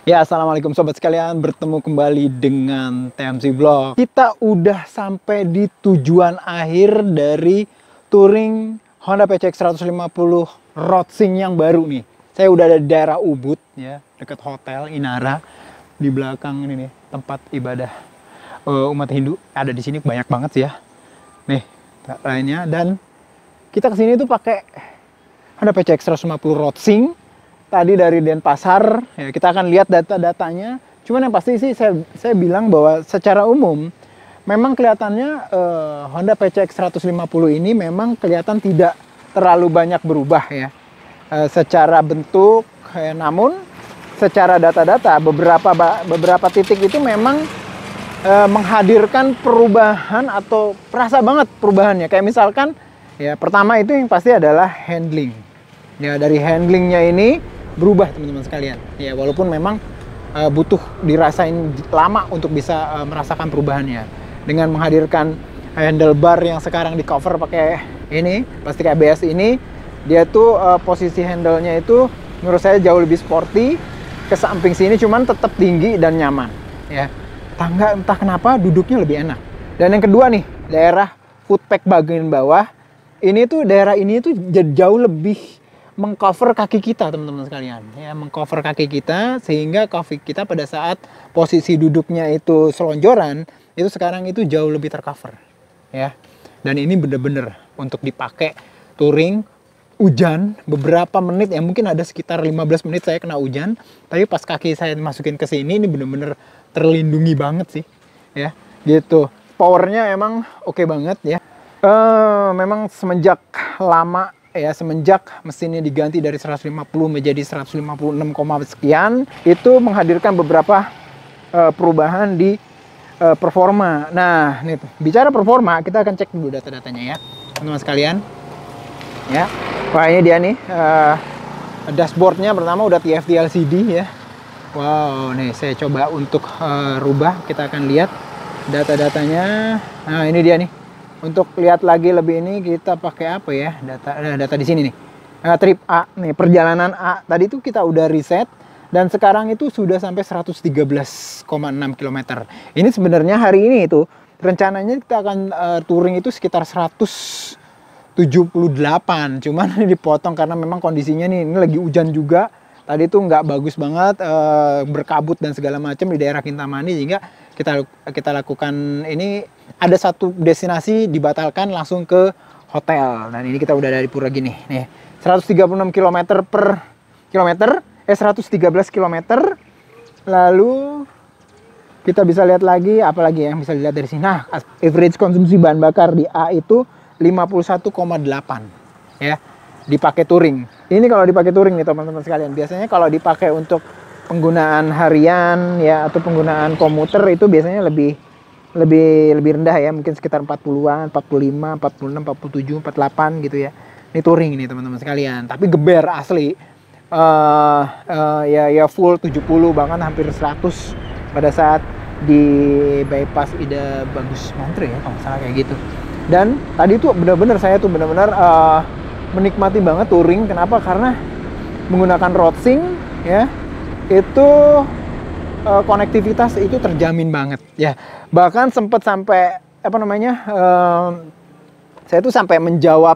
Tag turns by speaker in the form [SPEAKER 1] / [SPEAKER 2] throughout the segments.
[SPEAKER 1] Ya, assalamualaikum sobat sekalian, bertemu kembali dengan TMC Vlog. Kita udah sampai di tujuan akhir dari touring Honda PCX 150 Roadsing yang baru nih. Saya udah ada di daerah Ubud ya, dekat Hotel Inara. Di belakang ini nih, tempat ibadah umat Hindu. Ada di sini banyak banget sih ya. Nih, lainnya, dan kita kesini tuh pakai Honda PCX 150 Roadsing. Tadi dari Denpasar, ya kita akan lihat data-datanya. Cuman yang pasti sih saya bilang bahwa secara umum memang kelihatannya Honda PCX 150 ini memang kelihatan tidak terlalu banyak berubah ya. Secara bentuk, namun secara data-data beberapa titik itu memang menghadirkan perubahan atau perasa banget perubahannya. Kayak misalkan ya pertama itu yang pasti adalah handling. Ya dari handlingnya ini berubah teman-teman sekalian ya, walaupun memang butuh dirasain lama untuk bisa merasakan perubahannya dengan menghadirkan handlebar yang sekarang di cover pakai ini plastik ABS ini. Dia tuh posisi handle-nya itu menurut saya jauh lebih sporty ke samping sini, cuman tetap tinggi dan nyaman ya. Tangga entah kenapa duduknya lebih enak. Dan yang kedua nih, daerah footpack bagian bawah ini tuh, daerah ini tuh jauh lebih mengcover kaki kita teman-teman sekalian ya, mengcover kaki kita sehingga kaki kita pada saat posisi duduknya itu selonjoran itu sekarang itu jauh lebih tercover ya. Dan ini bener-bener untuk dipakai touring hujan beberapa menit ya, mungkin ada sekitar 15 menit saya kena hujan, tapi pas kaki saya masukin ke sini ini bener-bener terlindungi banget sih ya gitu. Powernya emang oke banget ya. Memang semenjak lama ya, semenjak mesinnya diganti dari 150 menjadi 156, sekian, itu menghadirkan beberapa perubahan di performa. Nah, nih bicara performa, kita akan cek dulu data-datanya ya, teman-teman sekalian. Ya, wah ini dia nih, dashboardnya pertama udah TFT LCD ya. Wow, nih saya coba untuk rubah, kita akan lihat data-datanya. Nah, ini dia nih. Untuk lihat lagi lebih ini kita pakai apa ya? Data di sini nih. Trip A nih, perjalanan A. Tadi itu kita udah reset dan sekarang itu sudah sampai 113,6 km. Ini sebenarnya hari ini itu rencananya kita akan touring itu sekitar 178. Cuman ini dipotong karena memang kondisinya nih, ini lagi hujan juga. Tadi itu nggak bagus banget, berkabut dan segala macam di daerah Kintamani, sehingga kita lakukan ini. Ada satu destinasi dibatalkan langsung ke hotel. Dan ini kita udah dari Pura gini nih, 136 km per kilometer, 113 km. Lalu kita bisa lihat lagi apa lagi yang bisa dilihat dari sini. Nah, average konsumsi bahan bakar di A itu 51,8 ya, dipakai touring. Ini kalau dipakai touring nih teman-teman sekalian. Biasanya kalau dipakai untuk penggunaan harian ya atau penggunaan komuter itu biasanya lebih rendah ya, mungkin sekitar 40-an, 45, 46, 47, 48 gitu ya. Ini touring nih teman-teman sekalian, tapi geber asli. Ya full 70 bahkan hampir 100 pada saat di bypass Ida Bagus Mantre ya, kalau salah kayak gitu. Dan tadi tuh benar-benar saya tuh benar-benar menikmati banget touring. Kenapa? Karena menggunakan Roadsing ya, itu konektivitas itu terjamin banget ya. Bahkan sempat sampai apa namanya, saya tuh sampai menjawab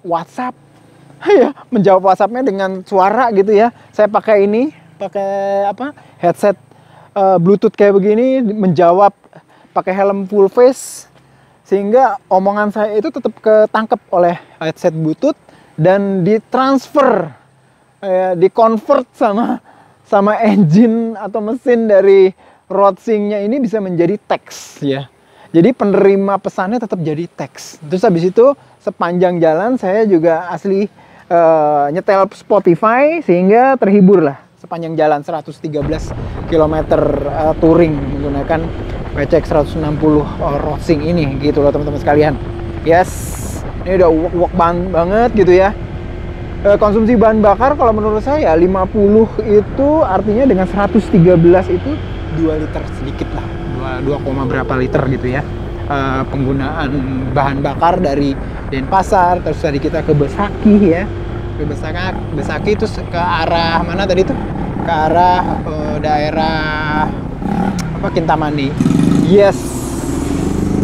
[SPEAKER 1] WhatsApp ya, menjawab WhatsAppnya dengan suara gitu ya. Saya pakai headset Bluetooth kayak begini, menjawab pakai helm full face, sehingga omongan saya itu tetap ketangkep oleh headset Bluetooth dan ditransfer, di-convert sama engine atau mesin dari Roadsing-nya ini bisa menjadi teks ya. Jadi penerima pesannya tetap jadi teks. Terus habis itu sepanjang jalan saya juga asli nyetel Spotify sehingga terhibur lah sepanjang jalan 113 km touring menggunakan PCX 160 Roadsing ini gitu loh teman-teman sekalian. Yes, ini udah wok banget gitu ya. Konsumsi bahan bakar kalau menurut saya 50 itu artinya dengan 113 itu 2 liter sedikit lah, 2, berapa liter gitu ya. Penggunaan bahan bakar dari Denpasar, terus tadi kita ke Besaki ya, sampai Besaki terus ke arah mana tadi tuh? Ke arah daerah apa, Kintamani. Yes.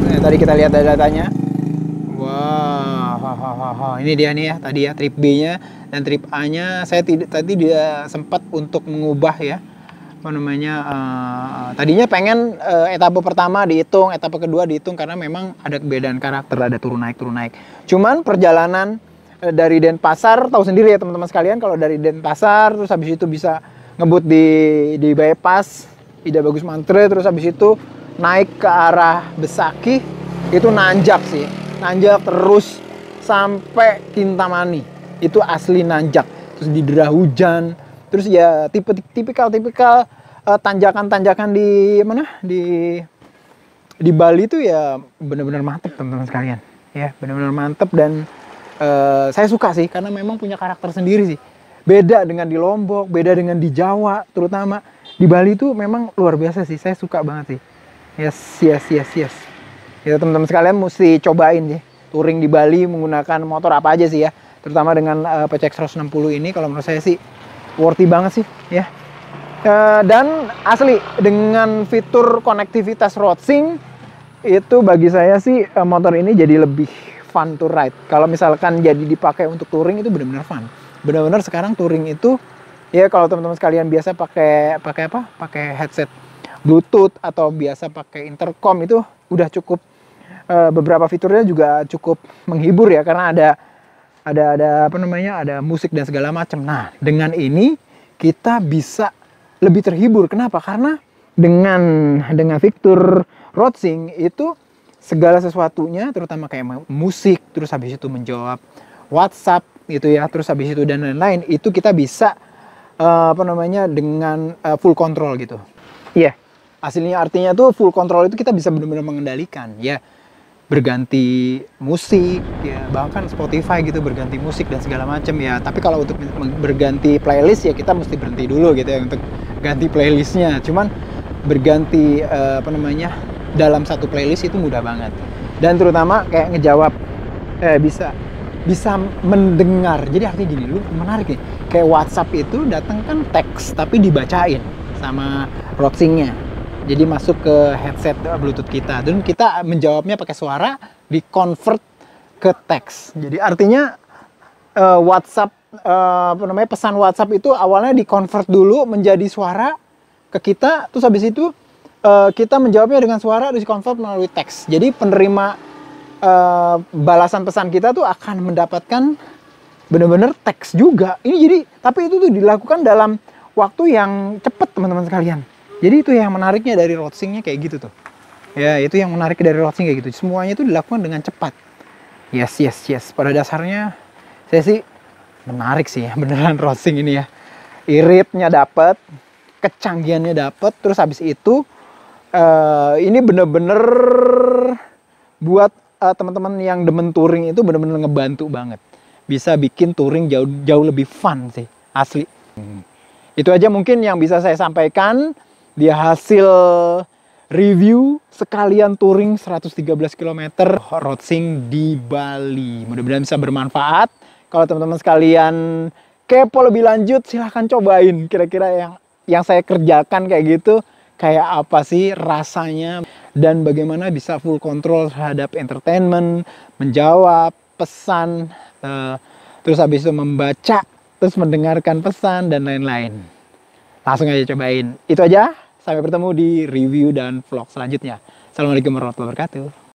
[SPEAKER 1] Nah, tadi kita lihat datanya. Wah, ini dia nih ya, tadi ya trip B-nya dan trip A-nya. Saya tadi dia sempat untuk mengubah ya, apa namanya, tadinya pengen etapa pertama dihitung, etapa kedua dihitung karena memang ada perbedaan karakter, ada turun naik. Cuman perjalanan dari Denpasar, tahu sendiri ya teman-teman sekalian, kalau dari Denpasar terus habis itu bisa ngebut di bypass Ida Bagus Mantre, terus habis itu naik ke arah Besaki, itu nanjak sih, nanjak terus sampai Kintamani, itu asli nanjak, terus didera hujan. Terus ya tipikal tanjakan-tanjakan di mana, di Bali itu ya benar-benar mantep teman-teman sekalian ya, benar-benar mantep. Dan saya suka sih karena memang punya karakter sendiri sih, beda dengan di Lombok, beda dengan di Jawa, terutama di Bali itu memang luar biasa sih. Saya suka banget sih. Yes. Ya teman-teman sekalian mesti cobain sih touring di Bali menggunakan motor apa aja sih ya, terutama dengan PCX 160 ini. Kalau menurut saya sih worthy banget sih ya. Dan asli dengan fitur konektivitas RoadSync itu bagi saya sih motor ini jadi lebih fun to ride. Kalau misalkan jadi dipakai untuk touring itu benar-benar fun. Benar-benar sekarang touring itu ya, kalau teman-teman sekalian biasa pakai apa? Pakai headset Bluetooth atau biasa pakai intercom, itu udah cukup, beberapa fiturnya juga cukup menghibur ya, karena ada apa namanya, ada musik dan segala macam. Nah, dengan ini kita bisa lebih terhibur. Kenapa? Karena dengan fitur RoadSync itu segala sesuatunya, terutama kayak musik, terus habis itu menjawab WhatsApp gitu ya, terus habis itu dan lain-lain, itu kita bisa apa namanya, dengan full control gitu. Iya. Yeah. Hasilnya artinya tuh full control itu kita bisa benar-benar mengendalikan ya, berganti musik ya, bahkan Spotify gitu berganti musik dan segala macam ya. Tapi kalau untuk berganti playlist ya kita mesti berhenti dulu gitu ya untuk ganti playlistnya. Cuman berganti apa namanya, dalam satu playlist itu mudah banget. Dan terutama kayak ngejawab bisa mendengar. Jadi artinya gini, lu menarik nih. Kayak WhatsApp itu datang kan teks tapi dibacain sama RoadSync-nya. Jadi masuk ke headset Bluetooth kita, dan kita menjawabnya pakai suara, di-convert ke teks. Jadi artinya WhatsApp, apa namanya, pesan WhatsApp itu awalnya di-convert dulu menjadi suara ke kita, terus habis itu kita menjawabnya dengan suara, terus di-convert melalui teks. Jadi penerima balasan pesan kita tuh akan mendapatkan benar-benar teks juga. Ini jadi, tapi itu tuh dilakukan dalam waktu yang cepat teman-teman sekalian. Jadi itu yang menariknya dari RoadSync-nya kayak gitu tuh. Ya, itu yang menarik dari RoadSync kayak gitu. Semuanya itu dilakukan dengan cepat. Yes. Pada dasarnya saya sih menarik sih ya, beneran RoadSync ini ya. Iritnya dapet, kecanggihannya dapet, terus habis itu ini bener-bener buat teman-teman yang demen touring itu bener-bener ngebantu banget. Bisa bikin touring jauh lebih fun sih, asli. Itu aja mungkin yang bisa saya sampaikan. Dia hasil review sekalian touring 113 km RoadSync di Bali. Mudah-mudahan bisa bermanfaat. Kalau teman-teman sekalian kepo lebih lanjut, silahkan cobain. Kira-kira yang saya kerjakan kayak gitu, kayak apa sih rasanya, dan bagaimana bisa full control terhadap entertainment, menjawab pesan, terus habis itu membaca, terus mendengarkan pesan, dan lain-lain. Langsung aja cobain. Itu aja. Sampai bertemu di review dan vlog selanjutnya. Assalamualaikum warahmatullahi wabarakatuh.